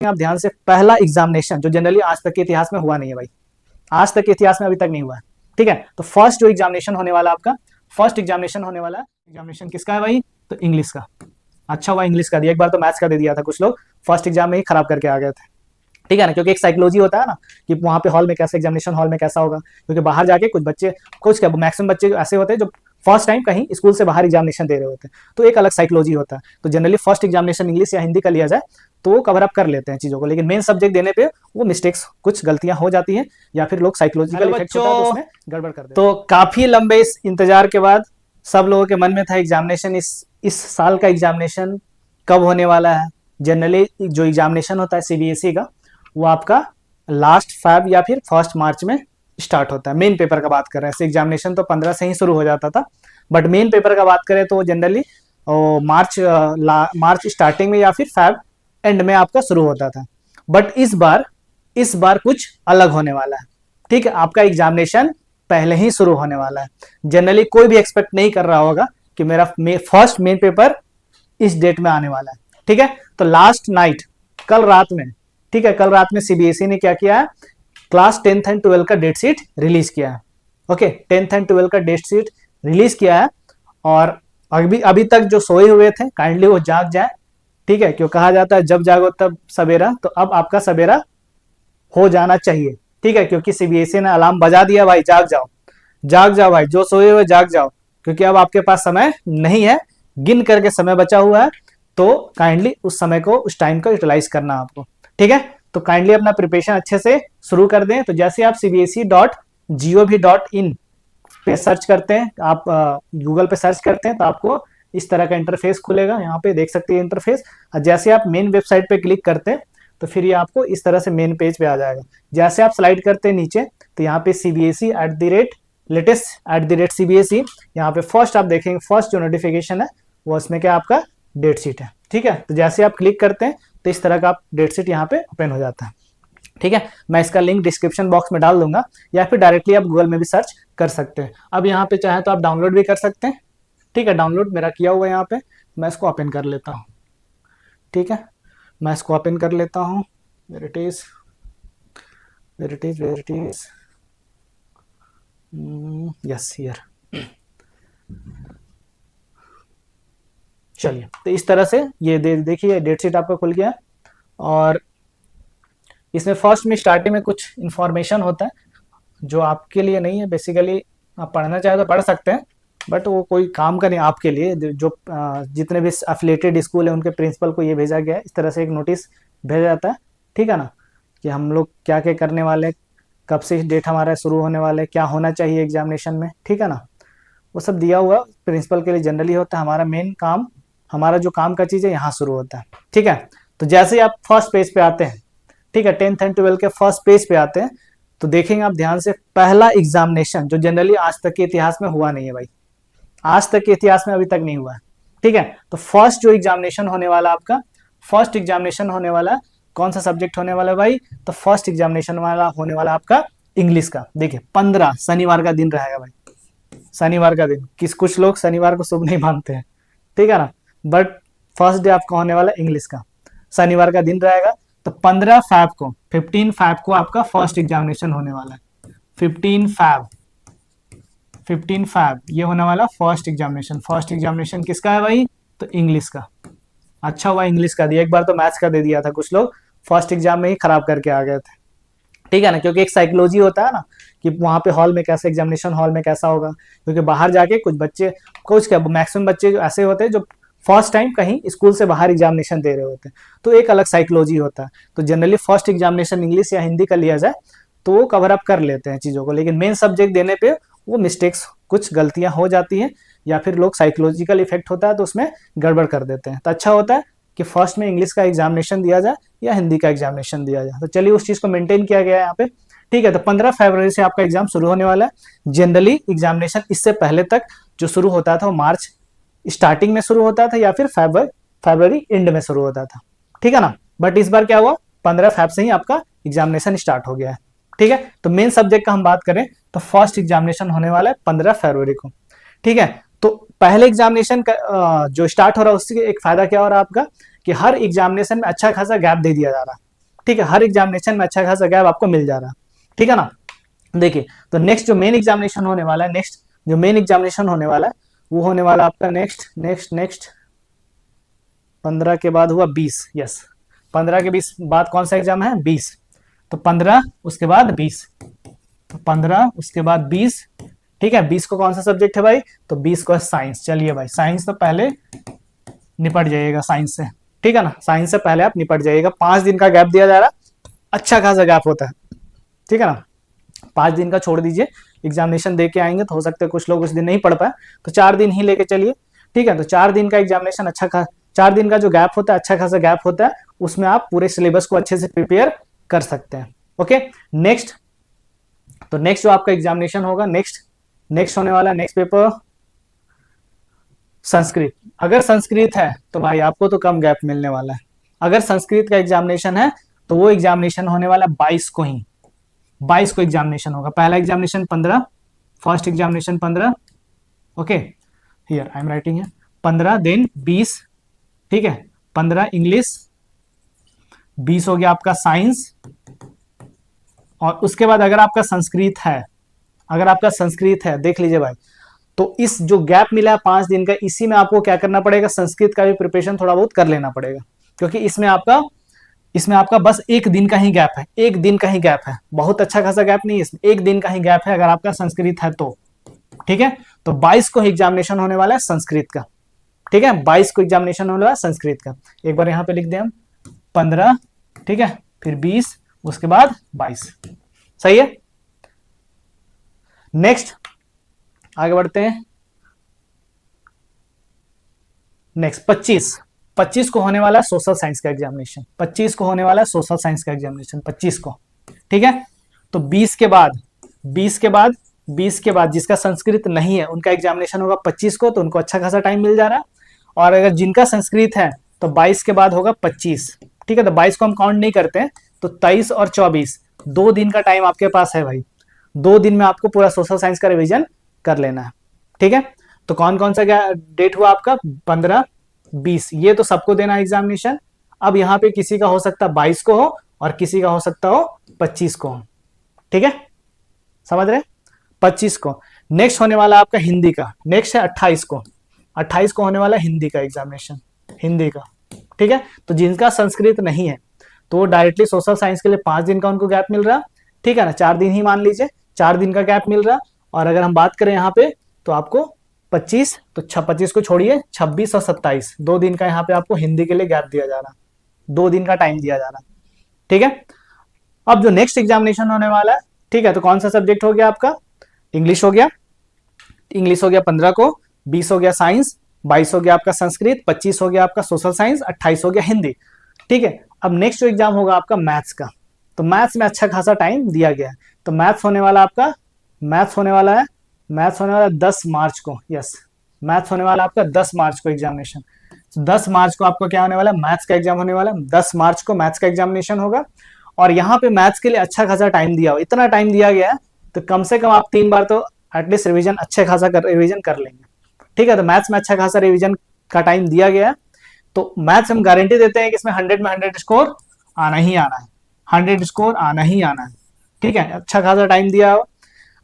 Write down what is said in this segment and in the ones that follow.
आप ध्यान से, पहला एग्जामिनेशन जो जनरली आज तक के इतिहास में हुआ नहीं है भाई, आज तक के इतिहास में अभी तक नहीं हुआ है। ठीक है, तो फर्स्ट जो एग्जामिनेशन होने वाला आपका, फर्स्ट एग्जामिनेशन होने वाला, एग्जामिनेशन किसका है भाई? तो इंग्लिश का। अच्छा हुआ इंग्लिश का दिया, एक बार तो मैथ्स का दे दिया था, कुछ लोग फर्स्ट एग्जाम में ही खराब करके आ गए थे। ठीक है ना, क्योंकि एक साइकोलॉजी होता है ना कि वहां पे हॉल में कैसे, एग्जामिनेशन हॉल में कैसा होगा, क्योंकि बाहर जाके कुछ बच्चे, कुछ क्या मैक्सिमम बच्चे ऐसे होते हैं जो फर्स्ट टाइम कहीं स्कूल से बाहर एग्जामिनेशन दे रहे होते हैं, तो एक अलग साइकोलॉजी होता है। तो जनरली फर्स्ट एग्जामिनेशन इंग्लिश या हिंदी का लिया जाए तो वो कवर अप कर लेते हैं चीजों को, लेकिन मेन सब्जेक्ट देने पे वो मिस्टेक्स, कुछ गलतियां हो जाती हैं, या फिर लोग साइकोलॉजिकल इफेक्ट होता है तो उसमें गड़बड़ कर देते हैं। तो काफी लंबे इस इंतजार के बाद सब लोगों के मन में था एग्जामिनेशन, इस साल का एग्जामिनेशन कब होने वाला है। जनरली जो एग्जामिनेशन होता है सीबीएसई का, वो आपका लास्ट फैब या फिर फर्स्ट मार्च में स्टार्ट होता है। मेन पेपर का बात कर रहे हैं, एग्जामिनेशन तो 15 से ही शुरू हो जाता था, बट मेन पेपर का बात करें तो जनरली मार्च स्टार्टिंग में या फिर फैब एंड में आपका शुरू होता था। बट इस बार कुछ अलग होने वाला है। ठीक है, आपका एग्जामिनेशन पहले ही शुरू होने वाला है। जनरली कोई भी एक्सपेक्ट नहीं कर रहा होगा कि मेरा फर्स्ट मेन पेपर इस डेट में आने वाला है। ठीक है, तो लास्ट नाइट, कल रात में, ठीक है, कल रात में सीबीएसई ने क्या किया है, क्लास 10th एंड 12 का डेट शीट रिलीज किया है। ओके, 10th एंड 12 का डेट शीट रिलीज किया है, और अभी तक जो सोए हुए थे काइंडली वो जाग जाए। ठीक है, क्यों कहा जाता है जब जागो तब सवेरा, तो अब आपका सवेरा हो जाना चाहिए। ठीक है, क्योंकि सीबीएसई ने अलार्म बजा दिया, भाई जाग जाओ, जाग जाओ भाई, जो सोए हुए जाग जाओ, क्योंकि अब आपके पास समय नहीं है, गिन करके समय बचा हुआ है, तो काइंडली उस समय को, उस टाइम को यूटिलाइज करना आपको। ठीक है, तो काइंडली अपना प्रिपरेशन अच्छे से शुरू कर दें। तो जैसे आप cbse.gov.in पे सर्च करते हैं, आप गूगल पे सर्च करते हैं, तो आपको इस तरह का इंटरफेस खुलेगा। यहाँ पे देख सकते हैं इंटरफेस, और जैसे आप मेन वेबसाइट पे क्लिक करते हैं तो फिर ये आपको इस तरह से मेन पेज पे आ जाएगा। जैसे आप स्लाइड करते हैं नीचे, तो यहाँ पे CBSE@latest@CBSE, यहाँ पे फर्स्ट आप देखेंगे, फर्स्ट जो नोटिफिकेशन है वो उसमें क्या आपका डेट शीट है। ठीक है, तो जैसे आप क्लिक करते हैं तो इस तरह का आप डेट शीट यहाँ पे ओपन हो जाता है। ठीक है, मैं इसका लिंक डिस्क्रिप्शन बॉक्स में डाल दूंगा, या फिर डायरेक्टली आप गूगल में भी सर्च कर सकते हैं। अब यहाँ पे चाहे तो आप डाउनलोड भी कर सकते हैं। ठीक है, डाउनलोड मेरा किया हुआ है यहाँ पे, मैं इसको ओपन कर लेता हूँ। ठीक है, मैं इसको ओपन कर लेता हूँ। Where it is, yes here. चलिए, तो इस तरह से ये देखिए डेट शीट आपका खुल गया है, और इसमें फर्स्ट में स्टार्टिंग में कुछ इंफॉर्मेशन होता है जो आपके लिए नहीं है। बेसिकली आप पढ़ना चाहे तो पढ़ सकते हैं, बट वो कोई काम का नहीं आपके लिए। जो जितने भी एफिलिएटेड स्कूल है उनके प्रिंसिपल को ये भेजा गया है, इस तरह से एक नोटिस भेजा जाता है। ठीक है ना, कि हम लोग क्या क्या करने वाले, कब से डेट हमारा शुरू होने वाला है, क्या होना चाहिए एग्जामिनेशन में। ठीक है ना, वो सब दिया हुआ प्रिंसिपल के लिए जनरली होता है। हमारा मेन काम, हमारा जो काम का चीज़ है यहाँ शुरू होता है। ठीक है, तो जैसे ही आप फर्स्ट पेज पे आते हैं, ठीक है, 10th एंड 12 के फर्स्ट पेज पे आते हैं, तो देखेंगे आप ध्यान से, पहला एग्जामिनेशन जो जनरली आज तक के इतिहास में हुआ नहीं है भाई, आज तक के इतिहास में अभी तक नहीं हुआ है। ठीक है, तो फर्स्ट जो एग्जामिनेशन होने वाला आपका, फर्स्ट एग्जामिनेशन होने वाला, कौन सा सब्जेक्ट होने वाला है भाई? तो फर्स्ट एग्जामिनेशन वाला होने वाला आपका इंग्लिश का। देखिए 15 शनिवार का दिन रहेगा भाई, शनिवार का दिन, कुछ लोग शनिवार को शुभ नहीं मानते हैं। ठीक है ना, बट फर्स्ट डे आपका होने वाला इंग्लिश का, शनिवार का दिन रहेगा। तो 15 फैब को आपका फर्स्ट एग्जामिनेशन होने वाला है। 15 फैब ये होने वाला फर्स्ट एग्जामिनेशन। फर्स्ट एग्जामिनेशन किसका है भाई? तो इंग्लिश का। अच्छा हुआ इंग्लिश का दिया, एक बार तो मैथ्स का दे दिया था, कुछ लोग फर्स्ट एग्जाम में ही खराब करके आ गए थे। ठीक है ना, क्योंकि एक साइकोलॉजी होता है ना कि वहां पे हॉल में कैसे, एग्जामिनेशन हॉल में कैसा होगा, क्योंकि बाहर जाके कुछ बच्चे, कुछ क्या मैक्सिमम बच्चे जो ऐसे होते हैं जो फर्स्ट टाइम कहीं स्कूल से बाहर एग्जामिनेशन दे रहे होते हैं, तो एक अलग साइकोलॉजी होता है। तो जनरली फर्स्ट एग्जामिनेशन इंग्लिश या हिंदी का लिया जाए तो वो कवर अप कर लेते हैं चीज़ों को, लेकिन मेन सब्जेक्ट देने पे वो मिस्टेक्स, कुछ गलतियां हो जाती हैं, या फिर लोग साइकोलॉजिकल इफेक्ट होता है तो उसमें गड़बड़ कर देते हैं। तो अच्छा होता है कि फर्स्ट में इंग्लिश का एग्जामिनेशन दिया जाए या हिंदी का एग्जामिनेशन दिया जाए। तो चलिए उस चीज़ को मेंटेन किया गया है यहाँ पे। ठीक है, तो 15 फरवरी से आपका एग्जाम शुरू होने वाला है। जनरली एग्जामिनेशन इससे पहले तक जो शुरू होता था वो मार्च स्टार्टिंग में शुरू होता था या फिर फरवरी एंड में शुरू होता था। ठीक है ना, बट इस बार क्या हुआ, 15 फैब से ही आपका एग्जामिनेशन स्टार्ट हो गया है। ठीक है, तो मेन सब्जेक्ट का हम बात करें तो फर्स्ट एग्जामिनेशन होने वाला है 15 फरवरी को। ठीक है, तो पहले एग्जामिनेशन का जो स्टार्ट हो रहा है उससे एक फायदा क्या हो रहा है आपका, कि हर एग्जामिनेशन में अच्छा खासा गैप दे दिया जा रहा है। ठीक है, हर एग्जामिनेशन में अच्छा खासा गैप आपको मिल जा रहा है, ठीक है ना। देखिए, तो नेक्स्ट जो मेन एग्जामिनेशन होने वाला है, नेक्स्ट जो मेन एग्जामिनेशन होने वाला है वो होने वाला आपका नेक्स्ट नेक्स्ट नेक्स्ट 15 के बाद हुआ 20, यस 15 के 20 बाद कौन सा एग्जाम है, 20। तो 15 उसके बाद 20, तो 15 उसके बाद 20, ठीक है। 20 को कौन सा सब्जेक्ट है भाई, तो 20 को है साइंस। चलिए भाई, साइंस तो पहले निपट जाइएगा साइंस से, ठीक है ना, साइंस से पहले आप निपट जाइएगा। 5 दिन का गैप दिया जा रहा, अच्छा खासा गैप होता है, ठीक है ना। 5 दिन का छोड़ दीजिए, एग्जामिनेशन दे के आएंगे तो हो सकता है कुछ लोग उस दिन नहीं पढ़ पाए, तो 4 दिन ही लेके चलिए, ठीक है। तो 4 दिन का एग्जामिनेशन, अच्छा खासा 4 दिन का जो गैप होता है, अच्छा खासा गैप होता है, उसमें आप पूरे सिलेबस को अच्छे से प्रिपेयर कर सकते हैं। ओके, नेक्स्ट, तो नेक्स्ट जो आपका एग्जामिनेशन होगा, नेक्स्ट होने वाला नेक्स्ट पेपर संस्कृत। अगर संस्कृत है तो भाई आपको तो कम गैप मिलने वाला है। अगर संस्कृत का एग्जामिनेशन है तो वो एग्जामिनेशन होने वाला 22 को ही, 22 को एग्जामिनेशन होगा। पहला examination 15, first examination 15, okay here I am writing है 15, देन 20, ठीक है। 15 इंग्लिश, 20 हो गया आपका साइंस, और उसके बाद अगर आपका संस्कृत है, अगर आपका संस्कृत है, देख लीजिए भाई, तो इस जो गैप मिला है 5 दिन का, इसी में आपको क्या करना पड़ेगा, संस्कृत का भी प्रिपरेशन थोड़ा बहुत कर लेना पड़ेगा, क्योंकि इसमें आपका बस 1 दिन का ही गैप है, 1 दिन का ही गैप है, बहुत अच्छा खासा गैप नहीं है इसमें, 1 दिन का ही गैप है अगर आपका संस्कृत है तो, ठीक है। तो 22 को एग्जामिनेशन होने वाला है संस्कृत का, ठीक है, 22 को एग्जामिनेशन होने वाला है संस्कृत का। एक बार यहां पे लिख दें हम 15, ठीक है, फिर 20, उसके बाद 22, सही है। नेक्स्ट आगे बढ़ते हैं, नेक्स्ट 25 को होने वाला है सोशल साइंस का एग्जामिनेशन, 25 को होने वाला है सोशल साइंस का एग्जामिनेशन, 25 को, ठीक है। तो 20 के बाद जिसका संस्कृत नहीं है उनका एग्जामिनेशन होगा 25 को, तो उनको अच्छा खासा टाइम मिल जा रहा है। और अगर जिनका संस्कृत है तो 22 के बाद होगा 25, ठीक है। तो 22 को हम काउंट नहीं करते हैं, तो 23 और 24 2 दिन का टाइम आपके पास है भाई, 2 दिन में आपको पूरा सोशल साइंस का रिवीजन कर लेना है, ठीक है। तो कौन कौन सा डेट हुआ आपका, 15, 20, ये तो सबको देना है एग्जामिनेशन। अब यहाँ पे किसी का हो सकता है 22 को हो और किसी का हो सकता हो 25 को हो, ठीक है, समझ रहे, 25 को। नेक्स्ट होने वाला आपका हिंदी का, नेक्स्ट है 28 को, 28 को होने वाला हिंदी का एग्जामिनेशन, हिंदी का, ठीक है। तो जिनका संस्कृत नहीं है तो वो डायरेक्टली सोशल साइंस के लिए 5 दिन का उनको गैप मिल रहा, ठीक है ना, 4 दिन ही मान लीजिए, 4 दिन का गैप मिल रहा। और अगर हम बात करें यहाँ पे तो आपको 25, तो 25 को छोड़िए, 26 और 27 2 दिन का यहाँ पे आपको हिंदी के लिए गैप दिया जा रहा, 2 दिन का टाइम दिया जा रहा, ठीक है। अब जो नेक्स्ट एग्जामिनेशन होने वाला है, ठीक है, तो कौन सा सब्जेक्ट हो गया आपका, इंग्लिश हो गया, इंग्लिश हो गया 15 को, 20 हो गया साइंस, 22 हो गया आपका संस्कृत, 25 हो गया आपका सोशल साइंस, 28 हो गया हिंदी, ठीक है। अब नेक्स्ट जो एग्जाम होगा आपका मैथ्स का, तो मैथ्स में अच्छा खासा टाइम दिया गया है। तो मैथ्स होने वाला आपका, मैथ्स होने वाला है 10 मार्च को, यस मैथ्स होने वाला आपका 10 मार्च को एग्जामिनेशन। 10 मार्च को आपको क्या होने वाला है, मैथ्स का एग्जाम होने वाला है, 10 मार्च को मैथ्स का एग्जामिनेशन होगा। और यहाँ पे मैथ्स के लिए अच्छा खासा टाइम दिया हो, इतना टाइम दिया गया है तो कम से कम आप 3 बार तो एटलीस्ट रिवीजन अच्छे खासा रिवीजन कर लेंगे, ठीक है। तो मैथ्स में अच्छा खासा रिवीजन का टाइम दिया गया है, तो मैथ्स हम गारंटी देते हैं कि इसमें 100 में 100 स्कोर आना ही आना है, 100 स्कोर आना ही आना है, ठीक है। अच्छा खासा टाइम दिया हो,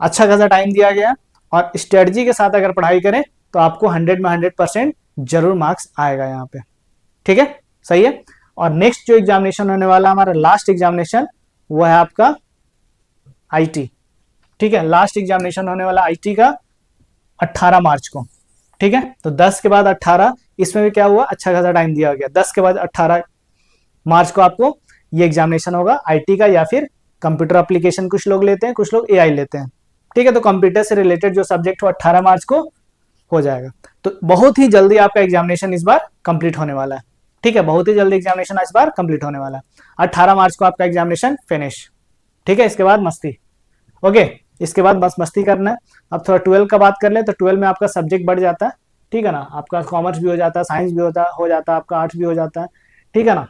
अच्छा खासा टाइम दिया गया, और स्ट्रेटजी के साथ अगर पढ़ाई करें तो आपको 100 में 100% जरूर मार्क्स आएगा यहाँ पे, ठीक है, सही है। और नेक्स्ट जो एग्जामिनेशन होने वाला हमारा लास्ट एग्जामिनेशन वो है आपका आईटी, ठीक है। लास्ट एग्जामिनेशन होने वाला आईटी का 18 मार्च को, ठीक है। तो 10 के बाद 18, इसमें भी क्या हुआ, अच्छा खासा टाइम दिया गया, 10 के बाद 18 मार्च को आपको ये एग्जामिनेशन होगा आईटी का, या फिर कंप्यूटर एप्लीकेशन कुछ लोग लेते हैं, कुछ लोग एआई लेते हैं, ठीक है। तो कंप्यूटर से रिलेटेड जो सब्जेक्ट हो 18 मार्च को हो जाएगा। तो बहुत ही जल्दी आपका एग्जामिनेशन इस बार कंप्लीट होने वाला है, ठीक है, बहुत ही जल्दी एग्जामिनेशन इस बार कंप्लीट होने वाला है। 18 मार्च को आपका एग्जामिनेशन फिनिश, ठीक है। इसके बाद मस्ती, ओके, इसके बाद बस मस्ती करना है। अब थोड़ा 12 का बात कर ले, तो 12 में आपका सब्जेक्ट बढ़ जाता है, ठीक है ना, आपका कॉमर्स भी हो जाता है, साइंस भी हो जाता है, आपका आर्ट्स भी हो जाता है, ठीक है ना।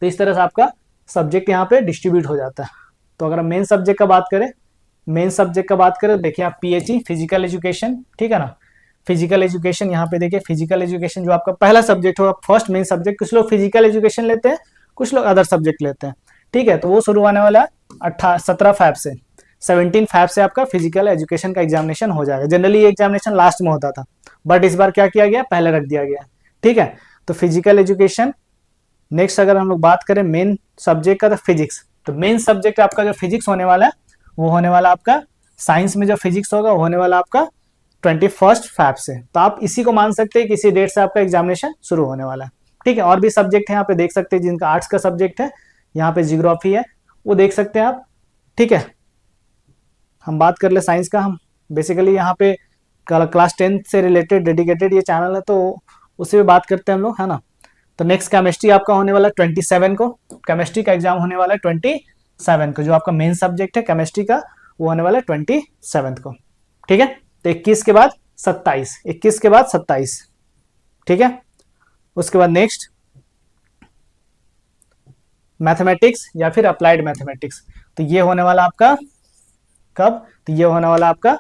तो इस तरह से आपका सब्जेक्ट यहाँ पे डिस्ट्रीब्यूट हो जाता है। तो अगर हम मेन सब्जेक्ट का बात करें, देखिए आप पीएचई फिजिकल एजुकेशन, ठीक है ना, फिजिकल एजुकेशन, यहाँ पे देखिए फिजिकल एजुकेशन जो आपका पहला सब्जेक्ट होगा, फर्स्ट मेन सब्जेक्ट। कुछ लोग फिजिकल एजुकेशन लेते हैं, कुछ लोग अदर सब्जेक्ट लेते हैं, ठीक है, तो वो शुरू होने वाला है 17 फैब से। 17 फैब से आपका फिजिकल एजुकेशन का एग्जामिनेशन हो जाएगा। जनरली ये एग्जामिनेशन लास्ट में होता था, बट इस बार क्या किया गया, पहले रख दिया गया। ठीक है, तो फिजिकल एजुकेशन। नेक्स्ट अगर हम लोग बात करें मेन सब्जेक्ट का, तो फिजिक्स। तो मेन सब्जेक्ट आपका जो फिजिक्स होने वाला है वो होने वाला आपका, साइंस में जो फिजिक्स होगा वो होने वाला आपका 21 फैब से। तो आप इसी को मान सकते हैं कि इसी डेट से आपका एग्जामिनेशन शुरू होने वाला है। ठीक है, और भी सब्जेक्ट है यहाँ पे देख सकते हैं, जिनका आर्ट्स का सब्जेक्ट है, यहाँ पे जियोग्राफी है, वो देख सकते हैं आप। ठीक है, हम बात कर ले साइंस का। हम बेसिकली यहाँ पे क्लास 10 से रिलेटेड डेडिकेटेड ये चैनल है, तो उसी पे बात करते हैं हम लोग, है ना। तो नेक्स्ट केमिस्ट्री आपका होने वाला 27 को, केमिस्ट्री का एग्जाम होने वाला है 27 को। जो आपका मेन सब्जेक्ट है केमिस्ट्री का वो होने वाला है 27 को। ठीक है, तो 21 के बाद 27, 21 के बाद 27। ठीक है, उसके बाद नेक्स्ट मैथमेटिक्स या फिर अप्लाइड मैथमेटिक्स। तो ये होने वाला आपका कब, तो ये होने वाला आपका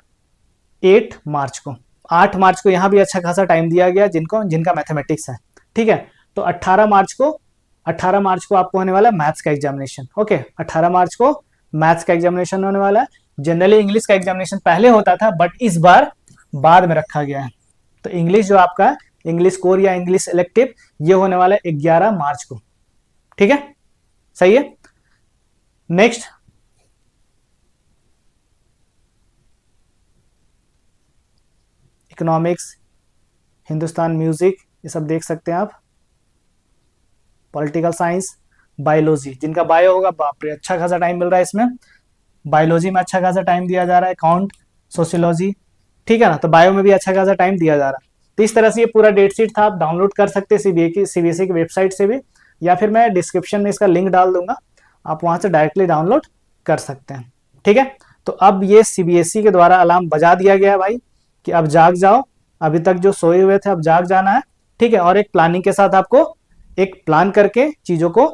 8 मार्च को। 8 मार्च को यहाँ भी अच्छा खासा टाइम दिया गया जिनका मैथमेटिक्स है। ठीक है, तो 18 मार्च को आपको होने वाला है मैथ्स का एग्जामिनेशन। ओके, 18 मार्च को मैथ्स का एग्जामिनेशन होने वाला है। जनरली इंग्लिश का एग्जामिनेशन पहले होता था, बट इस बार बाद में रखा गया है। तो इंग्लिश जो आपका इंग्लिश कोर या इंग्लिश इलेक्टिव, ये होने वाला है 11 मार्च को। ठीक है, सही है। नेक्स्ट इकोनॉमिक्स, हिंदुस्तान म्यूजिक, ये सब देख सकते हैं आप। पॉलिटिकल साइंस, बायोलॉजी, जिनका बायो होगा बाप रे अच्छा खासा टाइम मिल रहा है इसमें। बायोलॉजी में अच्छा खासा टाइम दिया जा रहा है, अकाउंट, सोशियोलॉजी। ठीक है ना, तो बायो में भी अच्छा खासा टाइम दिया जा रहा है। तो इस तरह से ये पूरा डेट शीट था, आप डाउनलोड कर सकते हैं सीबीएसई की वेबसाइट से भी, या फिर मैं डिस्क्रिप्शन में इसका लिंक डाल दूंगा, आप वहां से डायरेक्टली डाउनलोड कर सकते हैं। ठीक है, तो अब ये सीबीएसई के द्वारा अलार्म बजा दिया गया है भाई कि अब जाग जाओ, अभी तक जो सोए हुए थे अब जाग जाना है। ठीक है, और एक प्लानिंग के साथ आपको एक प्लान करके चीजों को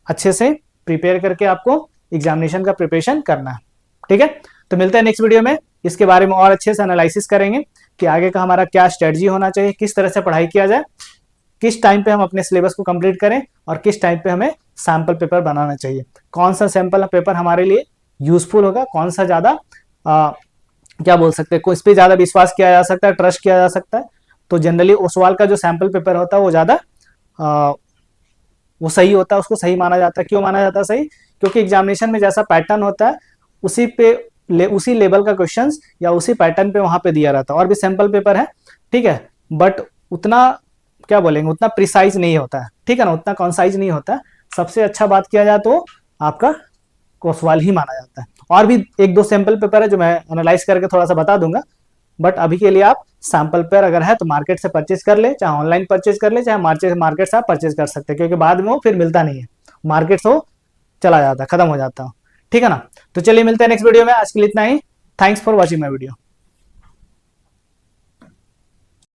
अच्छे से प्रिपेयर करके आपको एग्जामिनेशन का प्रिपरेशन करना है। ठीक है, तो मिलते हैं नेक्स्ट वीडियो में, इसके बारे में और अच्छे से एनालिसिस करेंगे कि आगे का हमारा क्या स्ट्रेटजी होना चाहिए, किस तरह से पढ़ाई किया जाए, किस टाइम पे हम अपने सिलेबस को कंप्लीट करें, और किस टाइम पे हमें सैंपल पेपर बनाना चाहिए, कौन सा सैंपल पेपर हमारे लिए यूजफुल होगा, कौन सा ज्यादा क्या बोल सकते हैं, इस पर ज्यादा विश्वास किया जा सकता है, ट्रस्ट किया जा सकता है। तो जनरली ओसवाल का जो सैंपल पेपर होता है वो ज्यादा वो सही होता है, उसको सही माना जाता है। क्यों माना जाता है सही, क्योंकि एग्जामिनेशन में जैसा पैटर्न होता है उसी लेवल का क्वेश्चंस या उसी पैटर्न पे वहां पे दिया रहता है। और भी सैंपल पेपर है, ठीक है, बट उतना क्या बोलेंगे, उतना प्रिसाइज नहीं होता है। ठीक है ना, उतना कॉन्साइज नहीं होता है। सबसे अच्छा बात किया जाए तो आपका कोसवाल ही माना जाता है। और भी एक दो सैंपल पेपर है जो मैं एनालाइज करके थोड़ा सा बता दूंगा, बट अभी के लिए आप सैंपल पेपर अगर है तो मार्केट से परचेज कर ले, चाहे ऑनलाइन परचेज कर ले, चाहे मार्केट से आप परचेज कर सकते हैं, क्योंकि बाद में वो फिर मिलता नहीं है, मार्केट से वो चला जाता है, खत्म हो जाता है। ठीक है ना, तो चलिए मिलते हैं नेक्स्ट वीडियो में। आज के लिए इतना ही। Thanks for watching my video.